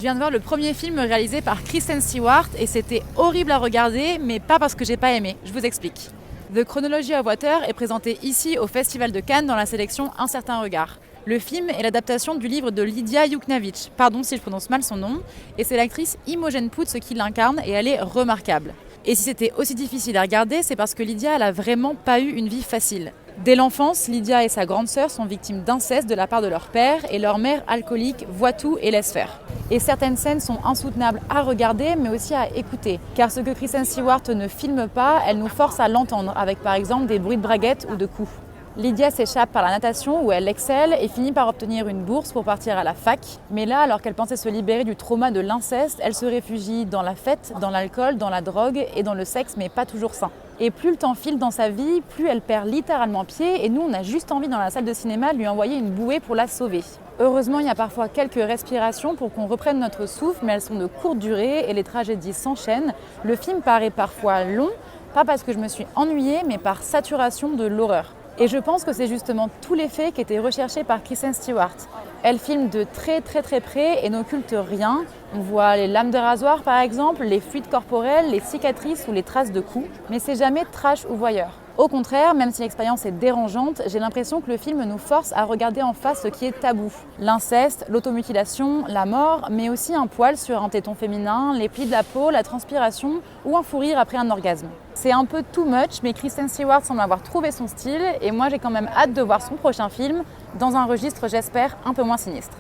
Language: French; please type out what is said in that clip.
Je viens de voir le premier film réalisé par Kristen Stewart et c'était horrible à regarder, mais pas parce que j'ai pas aimé. Je vous explique. The Chronology of Water est présenté ici au Festival de Cannes dans la sélection Un certain regard. Le film est l'adaptation du livre de Lidia Yuknavitch, pardon si je prononce mal son nom, et c'est l'actrice Imogen Poots qui l'incarne et elle est remarquable. Et si c'était aussi difficile à regarder, c'est parce que Lydia, elle a vraiment pas eu une vie facile. Dès l'enfance, Lydia et sa grande sœur sont victimes d'inceste de la part de leur père et leur mère alcoolique voit tout et laisse faire. Et certaines scènes sont insoutenables à regarder mais aussi à écouter. Car ce que Kristen Stewart ne filme pas, elle nous force à l'entendre avec par exemple des bruits de braguettes ou de coups. Lydia s'échappe par la natation où elle excelle et finit par obtenir une bourse pour partir à la fac. Mais là, alors qu'elle pensait se libérer du trauma de l'inceste, elle se réfugie dans la fête, dans l'alcool, dans la drogue et dans le sexe, mais pas toujours sain. Et plus le temps file dans sa vie, plus elle perd littéralement pied et nous, on a juste envie dans la salle de cinéma de lui envoyer une bouée pour la sauver. Heureusement, il y a parfois quelques respirations pour qu'on reprenne notre souffle, mais elles sont de courte durée et les tragédies s'enchaînent. Le film paraît parfois long, pas parce que je me suis ennuyée, mais par saturation de l'horreur. Et je pense que c'est justement tout l'effet qui était recherché par Kristen Stewart. Elle filme de très près et n'occulte rien. On voit les lames de rasoir par exemple, les fuites corporelles, les cicatrices ou les traces de coups. Mais c'est jamais trash ou voyeur. Au contraire, même si l'expérience est dérangeante, j'ai l'impression que le film nous force à regarder en face ce qui est tabou. L'inceste, l'automutilation, la mort, mais aussi un poil sur un téton féminin, les plis de la peau, la transpiration ou un fou rire après un orgasme. C'est un peu too much, mais Kristen Stewart semble avoir trouvé son style et moi j'ai quand même hâte de voir son prochain film dans un registre, j'espère, un peu moins sinistre.